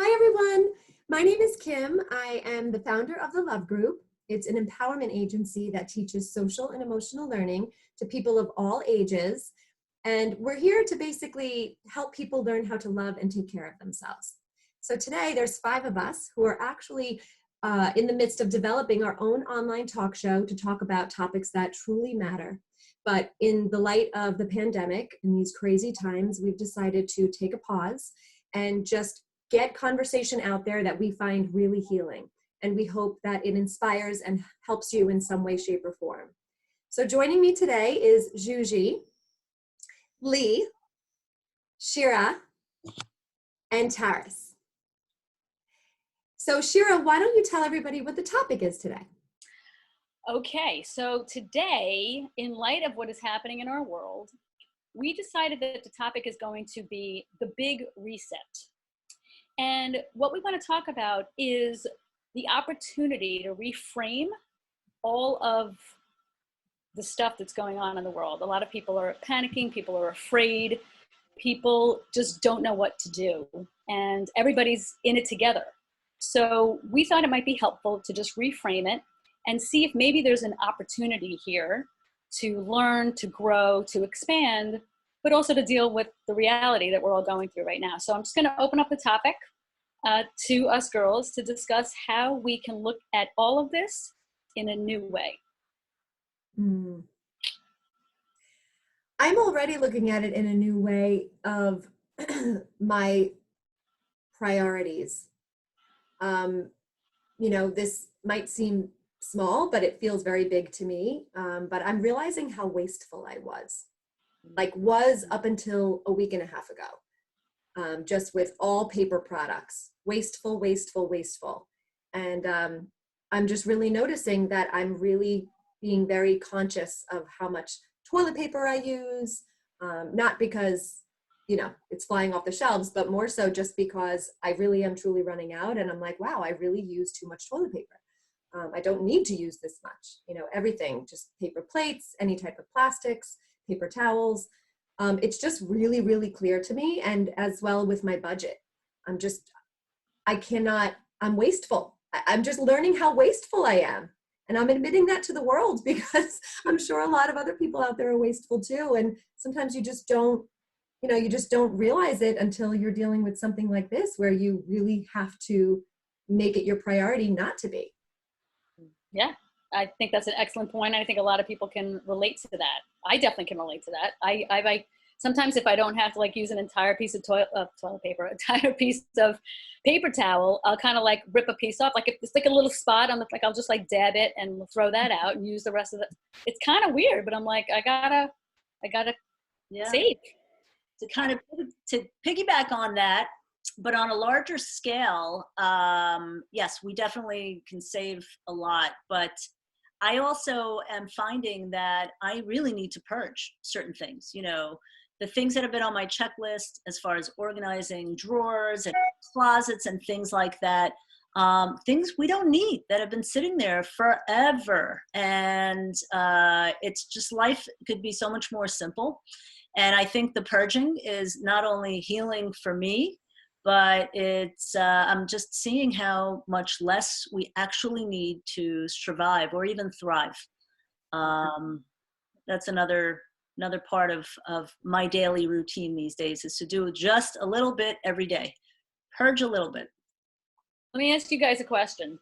Hi, everyone. My name is Kim. I am the founder of the Love Group. It's an empowerment agency that teaches social and emotional learning to people of all ages. And we're here to basically help people learn how to love and take care of themselves. So today there's 5 of us who are actually in the midst of developing our own online talk show to talk about topics that truly matter. But in the light of the pandemic, in these crazy times, we've decided to take a pause and just get conversation out there that we find really healing. And we hope that it inspires and helps you in some way, shape, or form. So joining me today is Juji, Lee, Shira, and Taris. So Shira, why don't you tell everybody what the topic is today? Okay, so today, in light of what is happening in our world, we decided that the topic is going to be the big reset. And what we want to talk about is the opportunity to reframe all of the stuff that's going on in the world. A lot of people are panicking, people are afraid, people just don't know what to do, and everybody's in it together. So we thought it might be helpful to just reframe it and see if maybe there's an opportunity here to learn, to grow, to expand, but also to deal with the reality that we're all going through right now. So I'm just going to open up the topic to us girls to discuss how we can look at all of this in a new way. I'm already looking at it in a new way of my priorities. This might seem small, but it feels very big to me. But I'm realizing how wasteful I was up until a week and a half ago, just with all paper products, wasteful, wasteful, wasteful. And I'm just really noticing that I'm really being very conscious of how much toilet paper I use, not because, it's flying off the shelves, but more so just because I really am truly running out. And I'm like, wow, I really use too much toilet paper. I don't need to use this much, everything, just paper plates, any type of plastics, paper towels. It's just really, really clear to me. And as well with my budget, I'm wasteful. I'm just learning how wasteful I am. And I'm admitting that to the world because I'm sure a lot of other people out there are wasteful too. And sometimes you just don't realize it until you're dealing with something like this, where you really have to make it your priority not to be. Yeah, I think that's an excellent point. I think a lot of people can relate to that. I definitely can relate to that. I sometimes if I don't have to use an entire piece of toilet paper, entire piece of paper towel, I'll kind of rip a piece off. If it's a little spot on I'll just dab it and throw that out and use the rest of it. It's kind of weird, but I'm I gotta save. To kind of to piggyback on that, but on a larger scale, yes, we definitely can save a lot. But I also am finding that I really need to purge certain things. The things that have been on my checklist as far as organizing drawers and closets and things like that, things we don't need that have been sitting there forever. And it's just, life could be so much more simple. And I think the purging is not only healing for me, but it's, I'm just seeing how much less we actually need to survive or even thrive. That's another part of my daily routine these days, is to do just a little bit every day. Purge a little bit. Let me ask you guys a question.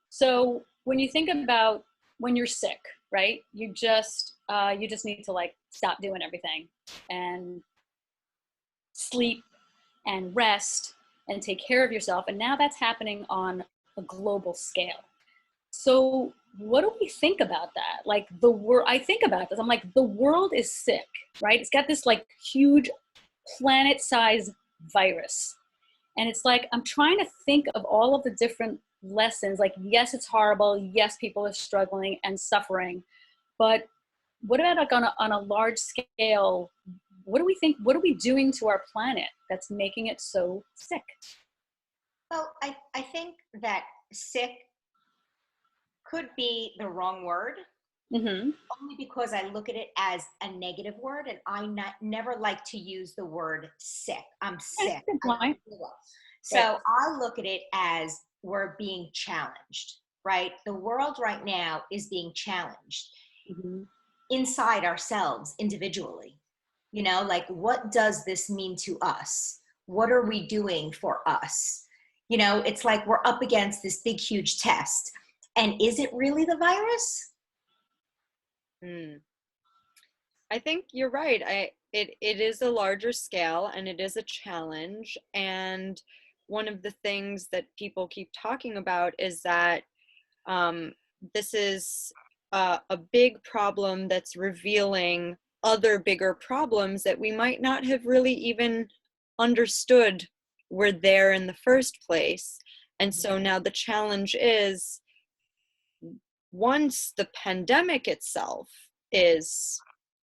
So when you think about when you're sick, right? You just need to stop doing everything and sleep and rest and take care of yourself. And now that's happening on a global scale. So what do we think about that? I think about this. I'm the world is sick, right? It's got this huge planet-sized virus. And it's I'm trying to think of all of the different lessons. Yes, it's horrible. Yes, people are struggling and suffering. But what about on a large scale? What do we think? What are we doing to our planet that's making it so sick? Well, I think that sick could be the wrong word. Mm-hmm. Only because I look at it as a negative word, and I never like to use the word sick. I'm sick. So Right. I look at it as we're being challenged, right? The world right now is being challenged Mhm. inside ourselves individually. You know, like, what does this mean to us? What are we doing for us? You know, it's like we're up against this big, huge test. And is it really the virus? Mm. I think you're right. It is a larger scale and it is a challenge. And one of the things that people keep talking about is that um, this is a big problem that's revealing other bigger problems that we might not have really even understood were there in the first place. And so now the challenge is, once the pandemic itself is,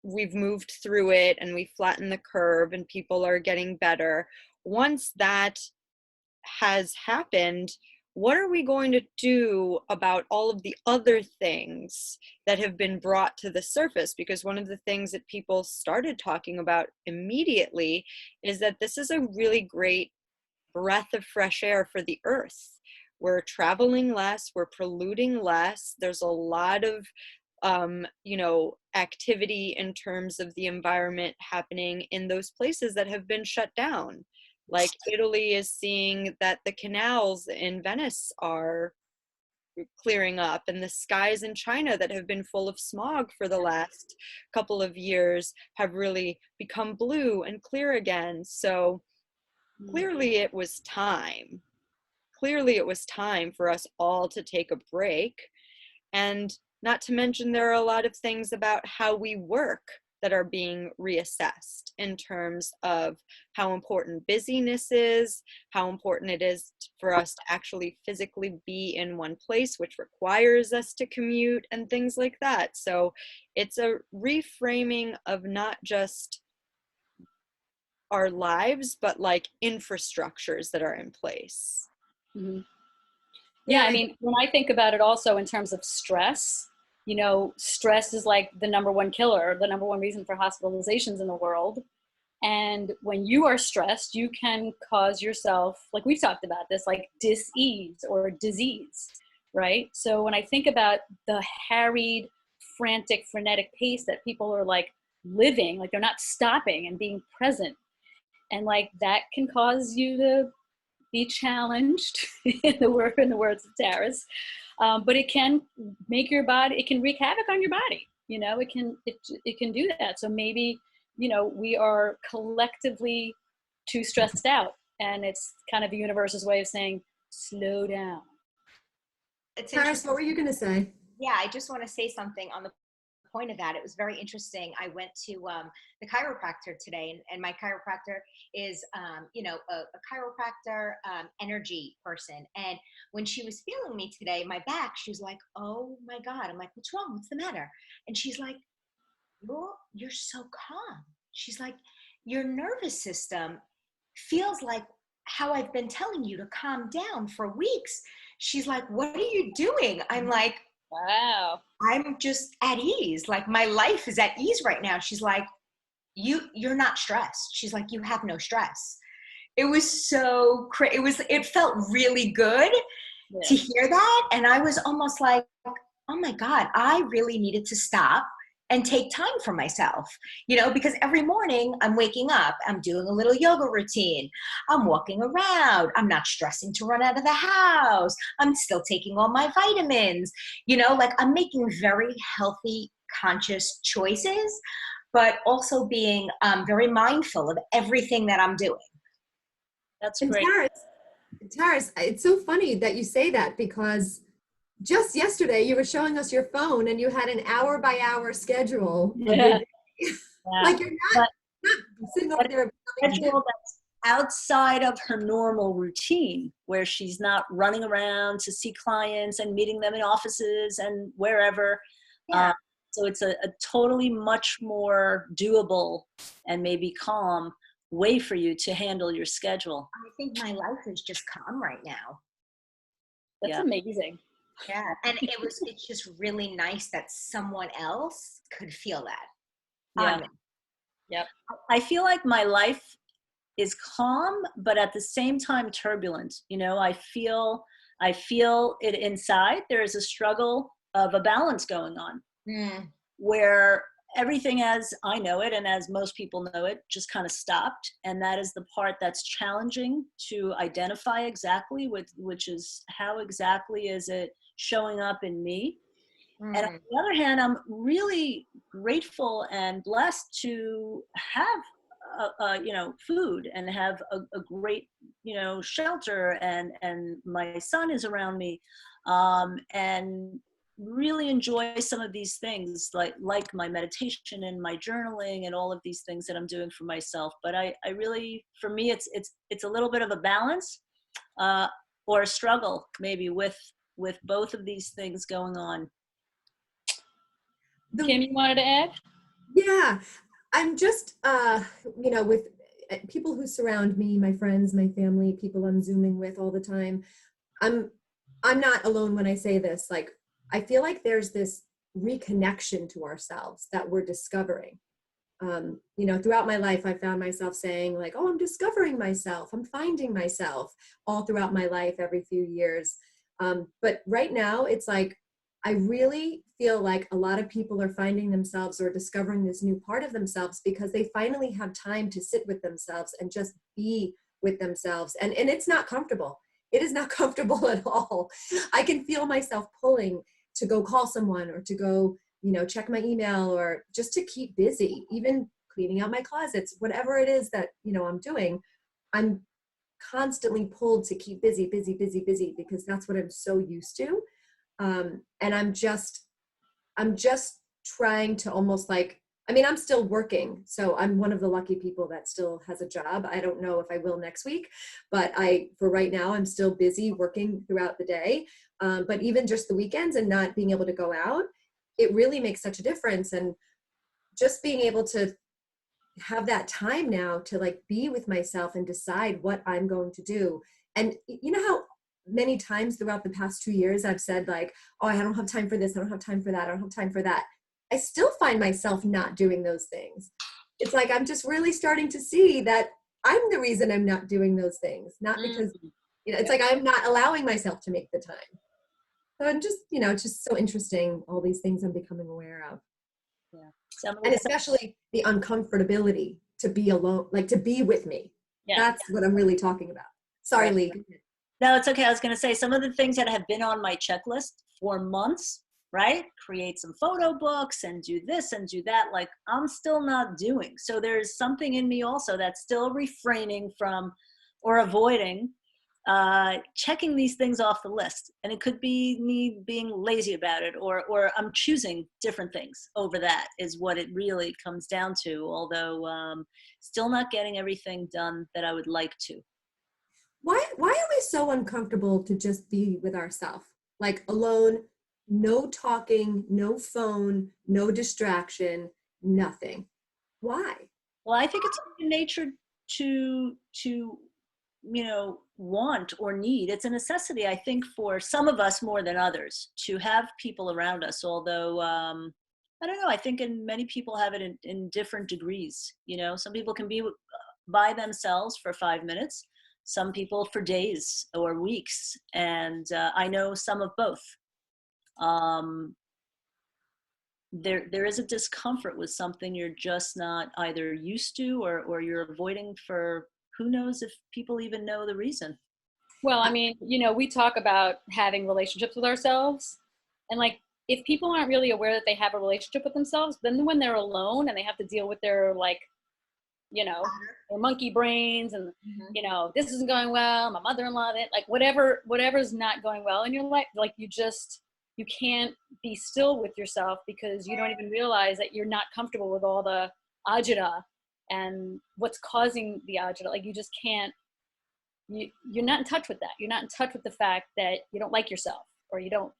we've moved through it and we flattened the curve and people are getting better. Once that has happened, what are we going to do about all of the other things that have been brought to the surface? Because one of the things that people started talking about immediately is that this is a really great breath of fresh air for the earth. We're traveling less, we're polluting less. There's a lot of activity in terms of the environment happening in those places that have been shut down. Like Italy is seeing that the canals in Venice are clearing up, and the skies in China that have been full of smog for the last couple of years have really become blue and clear again. So clearly it was time. Clearly it was time for us all to take a break. And not to mention, there are a lot of things about how we work that are being reassessed in terms of how important busyness is, how important it is for us to actually physically be in one place, which requires us to commute and things like that. So it's a reframing of not just our lives, but like infrastructures that are in place. Mhm. Yeah, I mean, when I think about it also in terms of stress, you know, stress is like the number one killer, the number one reason for hospitalizations in the world. And when you are stressed, you can cause yourself, like we've talked about this, like dis-ease or disease, right? So when I think about the harried, frantic, frenetic pace that people are like living, like they're not stopping and being present, and like that can cause you to be challenged in the words of Taris, but it can make your body, it can wreak havoc on your body. You know, it can do that. So maybe, you know, we are collectively too stressed out, and it's kind of the universe's way of saying slow down. It's Paris, interesting. what were you going to say? Yeah, I just want to say something on the point of that. It was very interesting. I went to the chiropractor today, and my chiropractor is, a chiropractor energy person. And when she was feeling me today, my back, she was like, "Oh my God." I'm like, "What's wrong? What's the matter?" And she's like, "You're so calm." She's like, "Your nervous system feels like how I've been telling you to calm down for weeks." She's like, "What are you doing?" I'm like, Wow. "I'm just at ease. Like, my life is at ease right now." She's like, you're not stressed." She's like, "You have no stress." It was so it felt really good Yeah. to hear that. And I was almost like, oh my God, I really needed to stop and take time for myself, because every morning I'm waking up, I'm doing a little yoga routine, I'm walking around, I'm not stressing to run out of the house, I'm still taking all my vitamins, like I'm making very healthy, conscious choices, but also being very mindful of everything that I'm doing. That's And great. Taris, it's so funny that you say that, because just yesterday you were showing us your phone and you had an hour by hour schedule of your Yeah. day. Yeah. Like, you're But not sitting over there. schedule that's outside of her normal routine, where she's not running around to see clients and meeting them in offices and wherever. Yeah. So it's a totally much more doable and maybe calm way for you to handle your schedule. I think my life is just calm right now. That's Yeah. amazing. Yeah. And it's just really nice that someone else could feel that. Yeah. on me. Yep. I feel like my life is calm, but at the same time turbulent. You know, I feel it inside. There is a struggle of a balance going on, where everything as I know it and as most people know it just kind of stopped. And that is the part that's challenging to identify exactly, which is how exactly is it showing up in me. And on the other hand, I'm really grateful and blessed to have, you know, food and have a great, you know, shelter, and my son is around me, and really enjoy some of these things, like my meditation and my journaling and all of these things that I'm doing for myself. But I really, for me, it's a little bit of a balance, or a struggle maybe with both of these things going on. Kim, you wanted to add? Yeah, I'm just, you know, with people who surround me, my friends, my family, people I'm Zooming with all the time. I'm not alone when I say this. Like, I feel like there's this reconnection to ourselves that we're discovering. You know, throughout my life, I found myself saying like, oh, I'm discovering myself. I'm finding myself all throughout my life every few years. But right now it's like, I really feel like a lot of people are finding themselves or discovering this new part of themselves because they finally have time to sit with themselves and just be with themselves. And it's not comfortable. It is not comfortable at all. I can feel myself pulling to go call someone or to go, you know, check my email or just to keep busy, even cleaning out my closets, whatever it is that, you know, I'm doing. I'm constantly pulled to keep busy, busy, busy, busy, because that's what I'm so used to. And I'm just trying to almost like, I mean, I'm still working. So I'm one of the lucky people that still has a job. I don't know if I will next week, but for right now, I'm still busy working throughout the day. But even just the weekends and not being able to go out, it really makes such a difference. And just being able to have that time now to like be with myself and decide what I'm going to do. And you know how many times throughout the past 2 years I've said like, oh, I don't have time for this, I don't have time for that, I don't have time for that. I still find myself not doing those things. It's like I'm just really starting to see that I'm the reason I'm not doing those things, not because, you know, it's like I'm not allowing myself to make the time. So I'm just, you know, it's just so interesting, all these things I'm becoming aware of. Yeah. And especially the uncomfortability to be alone, like to be with me. Yeah. That's what I'm really talking about. Sorry, Right. Lee. No, it's okay. I was going to say some of the things that have been on my checklist for months, right? Create some photo books and do this and do that. Like I'm still not doing. So there's something in me also that's still refraining from or avoiding checking these things off the list. And it could be me being lazy about it, or I'm choosing different things over that is what it really comes down to. Although still not getting everything done that I would like to. Why are we so uncomfortable to just be with ourselves? Like alone, no talking, no phone, no distraction, nothing. Why? Well, I think it's in nature to you know, want or need. It's a necessity, I think, for some of us more than others to have people around us. Although I don't know, I think many people have it in different degrees. You know, some people can be by themselves for 5 minutes, some people for days or weeks, and I know some of both. There is a discomfort with something you're just not either used to or you're avoiding for who knows if people even know the reason. Well, I mean, you know, we talk about having relationships with ourselves, and like if people aren't really aware that they have a relationship with themselves, then when they're alone and they have to deal with their like, you know, their monkey brains and you know, this isn't going well, my mother-in-law, that like whatever's not going well in your life, like you can't be still with yourself because you don't even realize that you're not comfortable with all the agita and what's causing the agita. Like you just can't, you're not in touch with that. You're not in touch with the fact that you don't like yourself or you're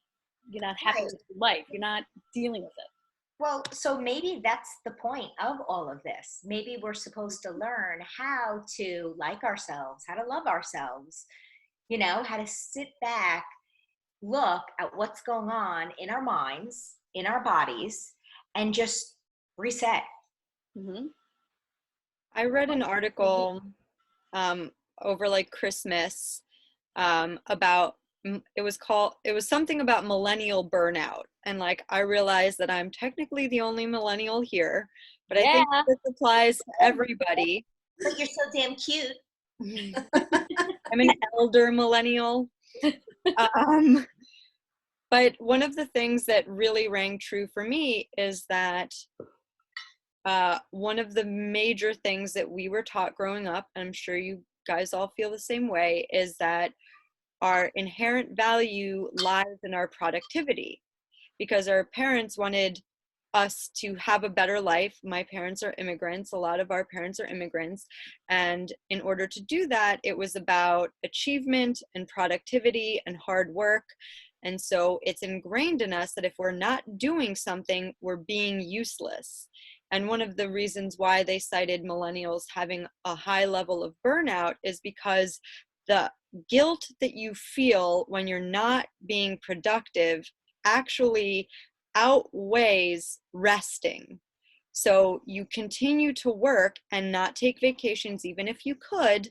not happy with your life. You're not dealing with it. Well, so maybe that's the point of all of this. Maybe we're supposed to learn how to like ourselves, how to love ourselves, you know, how to sit back, look at what's going on in our minds, in our bodies, and just reset. I read an article over like Christmas about it was something about millennial burnout, and like I realized that I'm technically the only millennial here, but I think Yeah. this applies to everybody. But you're so damn cute. I'm an elder millennial. um, but one of the things that really rang true for me is that one of the major things that we were taught growing up, and I'm sure you guys all feel the same way, is that our inherent value lies in our productivity, because our parents wanted us to have a better life. My parents are immigrants. A lot of our parents are immigrants. And in order to do that, it was about achievement and productivity and hard work. And so it's ingrained in us that if we're not doing something, we're being useless. And one of the reasons why they cited millennials having a high level of burnout is because the guilt that you feel when you're not being productive actually outweighs resting. So you continue to work and not take vacations, even if you could,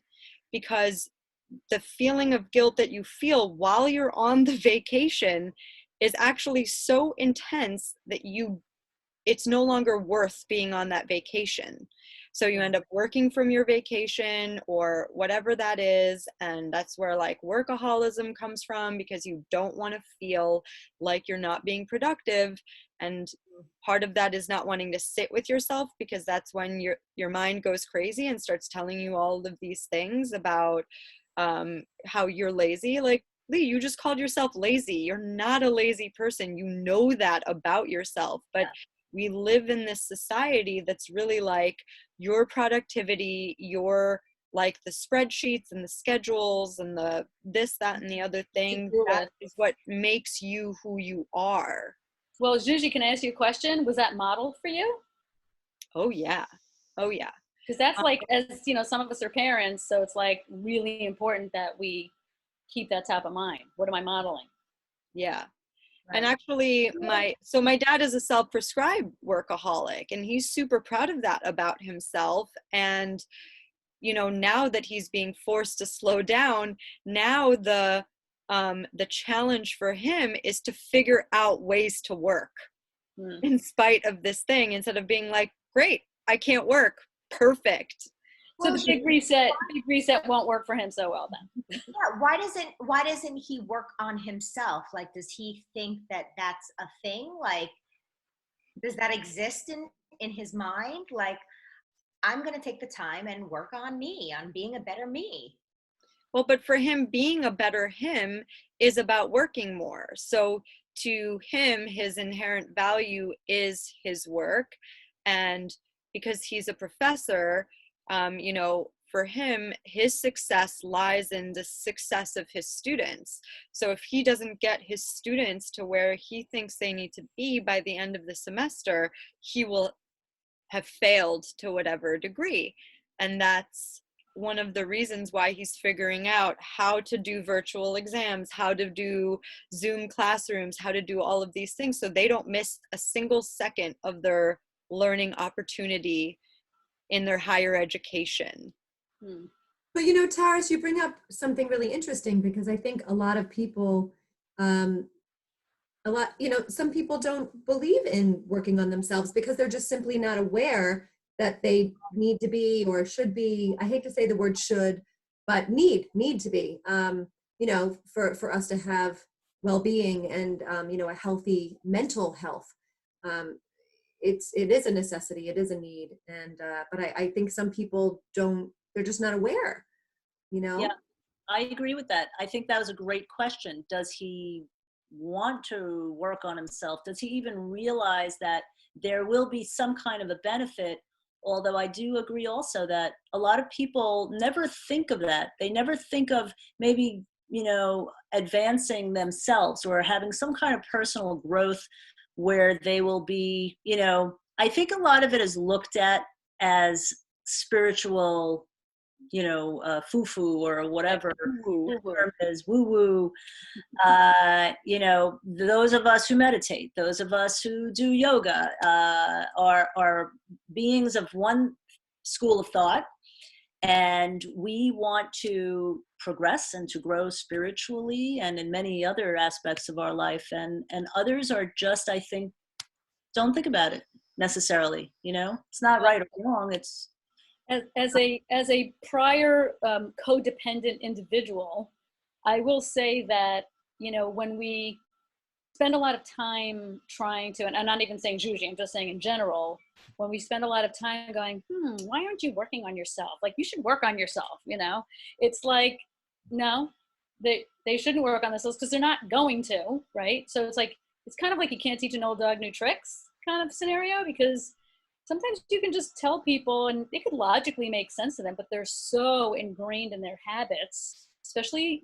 because the feeling of guilt that you feel while you're on the vacation is actually so intense that it's no longer worth being on that vacation. So you end up working from your vacation or whatever that is. And that's where like workaholism comes from, because you don't want to feel like you're not being productive. And part of that is not wanting to sit with yourself, because that's when your mind goes crazy and starts telling you all of these things about how you're lazy. Like, Lee, you just called yourself lazy. You're not a lazy person. You know that about yourself. But we live in this society that's really like your productivity, your like the spreadsheets and the schedules and the this, that, and the other thing. That is what makes you who you are. Well, Juji, can I ask you a question? Was that modeled for you? Oh, yeah. Oh, yeah. Because that's like, as you know, some of us are parents, so it's like really important that we keep that top of mind. What am I modeling? Yeah. And actually my dad is a self-prescribed workaholic, and he's super proud of that about himself. And, you know, now that he's being forced to slow down, now the challenge for him is to figure out ways to work in spite of this thing, instead of being like, great, I can't work. Perfect. So the big reset won't work for him so well then. Yeah, why doesn't he work on himself? Like, does he think that that's a thing? Like, does that exist in his mind? Like, I'm going to take the time and work on me, on being a better me. Well, but for him, being a better him is about working more. So to him, his inherent value is his work. And because he's a professor, you know, for him, his success lies in the success of his students. So if he doesn't get his students to where he thinks they need to be by the end of the semester, he will have failed to whatever degree. And that's one of the reasons why he's figuring out how to do virtual exams, how to do Zoom classrooms, how to do all of these things, so they don't miss a single second of their learning opportunity in their higher education. But you know, Taras, you bring up something really interesting, because I think a lot of people, some people don't believe in working on themselves because they're just simply not aware that they need to be or should be. I hate to say the word should, but need to be, you know, for us to have well-being and, you know, a healthy mental health. It is a necessity, it is a need. And, but I think some people they're just not aware, you know? Yeah, I agree with that. I think that was a great question. Does he want to work on himself? Does he even realize that there will be some kind of a benefit? Although I do agree also that a lot of people never think of that. They never think of maybe, you know, advancing themselves or having some kind of personal growth where they will be, you know, I think a lot of it is looked at as spiritual, you know, foo-foo or whatever the term is, woo-woo. You know, those of us who meditate, those of us who do yoga, are beings of one school of thought. And we want to progress and to grow spiritually and in many other aspects of our life. And others are just, I think, don't think about it necessarily. It's not right or wrong. It's as a prior codependent individual, I will say that, when we spend a lot of time trying to, and I'm not even saying Juji, I'm just saying in general, when we spend a lot of time going, why aren't you working on yourself? Like, you should work on yourself, It's like, no, they shouldn't work on themselves because they're not going to, right? So it's kind of like you can't teach an old dog new tricks kind of scenario, because sometimes you can just tell people and it could logically make sense to them, but they're so ingrained in their habits, especially,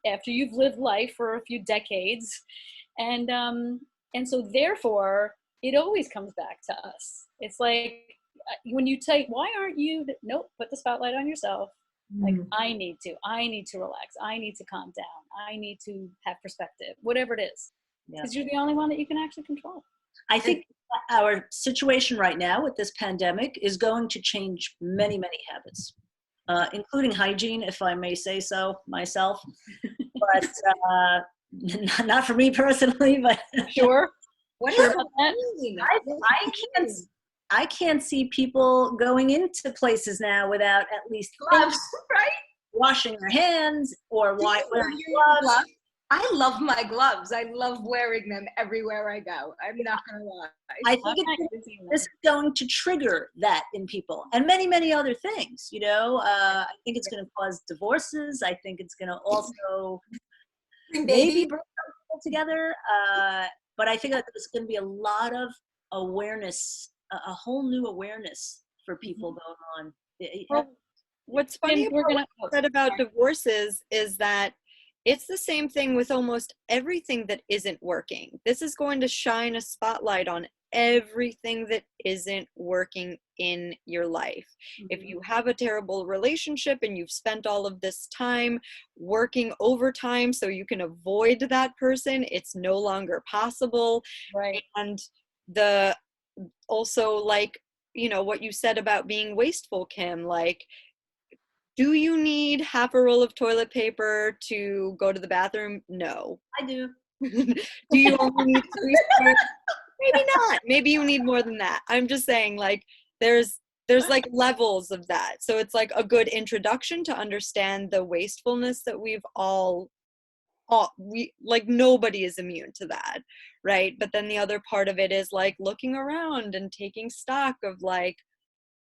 after you've lived life for a few decades. And so therefore it always comes back to us. It's like, when you take, why aren't you, nope, put the spotlight on yourself. Like, I need to relax. I need to calm down. I need to have perspective, whatever it is, because you're the only one that you can actually control. I think our situation right now with this pandemic is going to change many, many habits, including hygiene, if I may say so myself. But not for me personally, but Sure. What Sure is about that? I can't see people going into places now without at least gloves, right? washing their hands or wearing gloves. I love my gloves. I love wearing them everywhere I go. I'm not going to lie. I think this is going to trigger that in people, and many, many other things. I think it's going to cause divorces. I think it's going to also maybe bring people together. But I think that there's going to be a lot of awareness, a whole new awareness for people going on. Well, what's funny about what you said about divorces is that it's the same thing with almost everything that isn't working. This is going to shine a spotlight on everything that isn't working in your life. If you have a terrible relationship and you've spent all of this time working overtime so you can avoid that person, it's no longer possible. Right. And also, like, what you said about being wasteful, Kim, like, do you need half a roll of toilet paper to go to the bathroom? No. I do. Do you only need 3 squares? Maybe not. Maybe you need more than that. I'm just saying, like, there's like levels of that. So it's like a good introduction to understand the wastefulness that we like, nobody is immune to that, right? But then the other part of it is like looking around and taking stock of like,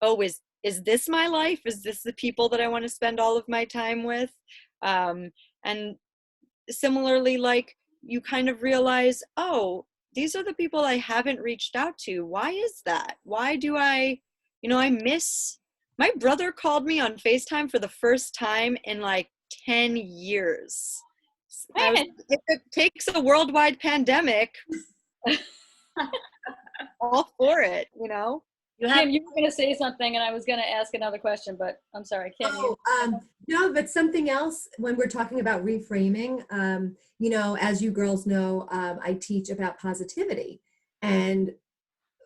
oh, is this my life? Is this the people that I want to spend all of my time with? And similarly, like, you kind of realize, oh, these are the people I haven't reached out to. Why is that? Why do I miss, my brother called me on FaceTime for the first time in like 10 years. If it takes a worldwide pandemic, all for it, Kim, you were going to say something, and I was going to ask another question, but I'm sorry, Kim. No, but something else when we're talking about reframing, as you girls know, I teach about positivity, and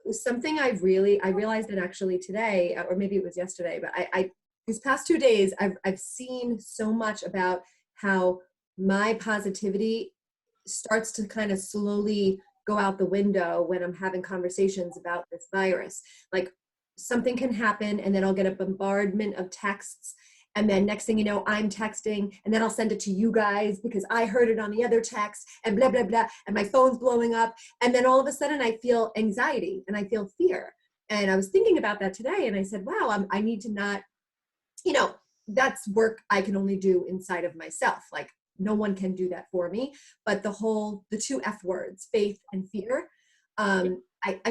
something I realized it actually today, or maybe it was yesterday, but I these past 2 days, I've seen so much about how my positivity starts to kind of slowly go out the window when I'm having conversations about this virus. Like, something can happen and then I'll get a bombardment of texts. And then next thing you know, I'm texting and then I'll send it to you guys because I heard it on the other text and blah, blah, blah. And my phone's blowing up. And then all of a sudden I feel anxiety and I feel fear. And I was thinking about that today and I said, wow, I need to not, that's work I can only do inside of myself. Like, no one can do that for me. But the 2 F words, faith and fear, I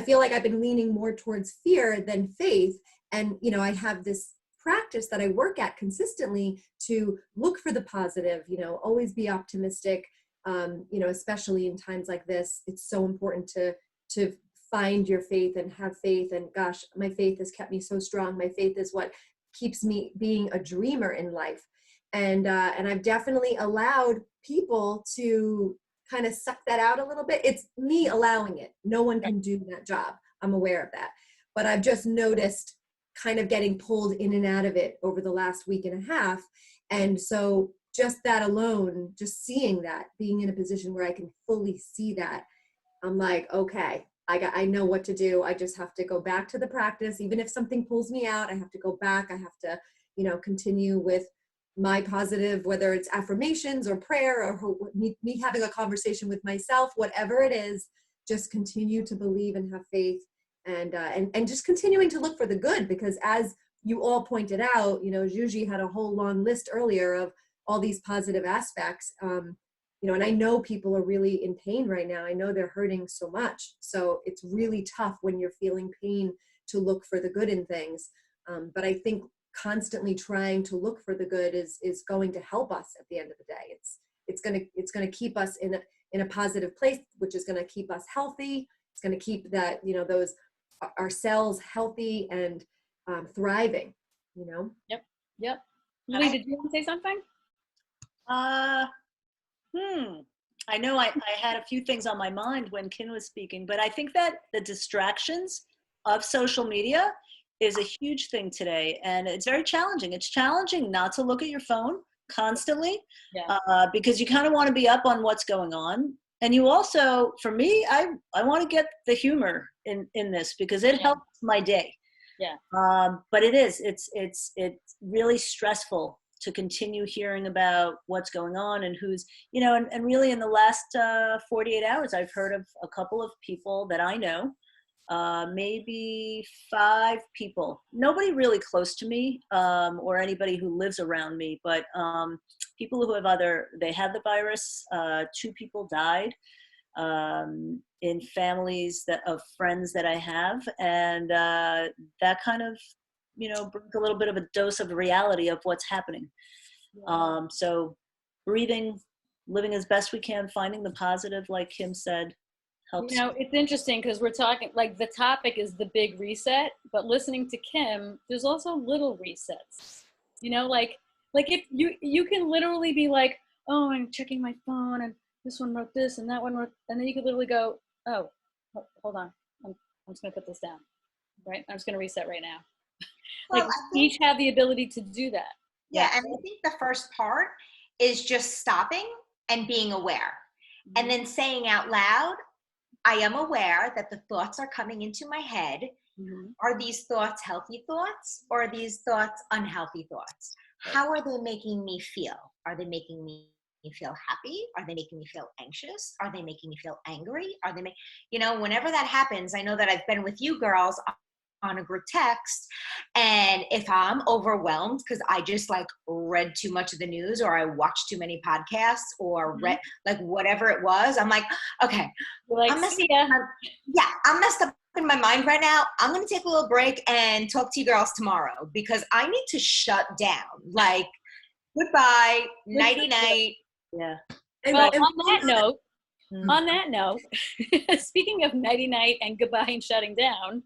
feel like I've been leaning more towards fear than faith. And, I have this practice that I work at consistently to look for the positive, always be optimistic, especially in times like this. It's so important to find your faith and have faith. And gosh, my faith has kept me so strong. My faith is what keeps me being a dreamer in life. And I've definitely allowed people to kind of suck that out a little bit. It's me allowing it. No one can do that job. I'm aware of that. But I've just noticed kind of getting pulled in and out of it over the last week and a half. And so just that alone, just seeing that, being in a position where I can fully see that, I'm like, okay, I know what to do. I just have to go back to the practice. Even if something pulls me out, I have to go back. I have to, continue with my positive, whether it's affirmations or prayer or me having a conversation with myself, whatever it is, just continue to believe and have faith, and just continuing to look for the good, because as you all pointed out, Juji had a whole long list earlier of all these positive aspects, and I know people are really in pain right now. I know they're hurting so much. So it's really tough when you're feeling pain to look for the good in things. But I think constantly trying to look for the good is going to help us at the end of the day. It's going to keep us in a positive place, which is going to keep us healthy. It's going to keep that, those our cells healthy and thriving, Yep. Lee, did you want to say something? I know I had a few things on my mind when Kim was speaking, but I think that the distractions of social media is a huge thing today, and it's very challenging. It's challenging not to look at your phone constantly, because you kind of want to be up on what's going on. And you also, for me, I want to get the humor in this, because it helps my day. But it's really stressful to continue hearing about what's going on and who's, and really in the last 48 hours, I've heard of a couple of people that I know, maybe 5 people, nobody really close to me, or anybody who lives around me, but people who have they had the virus. 2 people died in families of friends that I have. And that kind of, brings a little bit of a dose of reality of what's happening. So breathing, living as best we can, finding the positive, like Kim said, helps. It's interesting because we're talking, like, the topic is the big reset, but listening to Kim, there's also little resets. Like if you can literally be like, oh, I'm checking my phone and this one wrote this and that one wrote, and then you could literally go, oh, hold on, I'm just gonna put this down, right? I'm just gonna reset right now. Like, we each have the ability to do that. Yeah, and I think the first part is just stopping and being aware, and then saying out loud, I am aware that the thoughts are coming into my head. Are these thoughts healthy thoughts, or are these thoughts unhealthy thoughts? How are they making me feel? Are they making me feel happy? Are they making me feel anxious? Are they making me feel angry? Are they whenever that happens, I know that I've been with you girls on a group text, and if I'm overwhelmed because I just read too much of the news, or I watched too many podcasts, or read whatever it was, I'm like, okay, I'm messed up in my mind right now. I'm going to take a little break and talk to you girls tomorrow, because I need to shut down. Goodbye, nighty night. Yeah. Well, on that note, speaking of nighty night and goodbye and shutting down,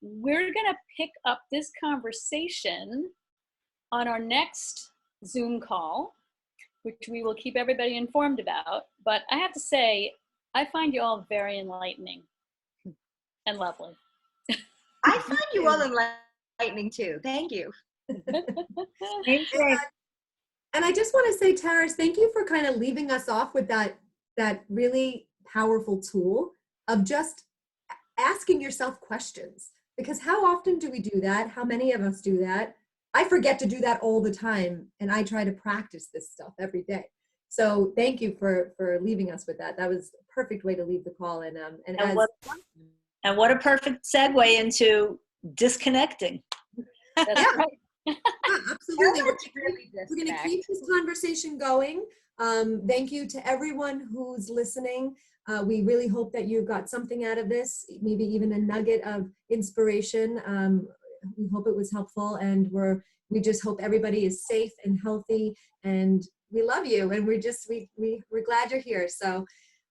we're going to pick up this conversation on our next Zoom call, which we will keep everybody informed about. But I have to say, I find you all very enlightening and lovely. I find you all enlightening too. Thank you. And I just want to say, Taras, thank you for kind of leaving us off with that really powerful tool of just asking yourself questions. Because how often do we do that? How many of us do that? I forget to do that all the time, and I try to practice this stuff every day. So thank you for leaving us with that. That was a perfect way to leave the call. And what a perfect segue into disconnecting. That's right. Yeah, absolutely. We're going to keep this conversation going. Thank you to everyone who's listening. We really hope that you got something out of this, maybe even a nugget of inspiration. We hope it was helpful, and we just hope everybody is safe and healthy, and we love you, and we're glad you're here. So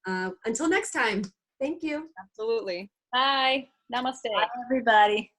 until next time, thank you. Absolutely. Bye. Namaste. Bye, everybody.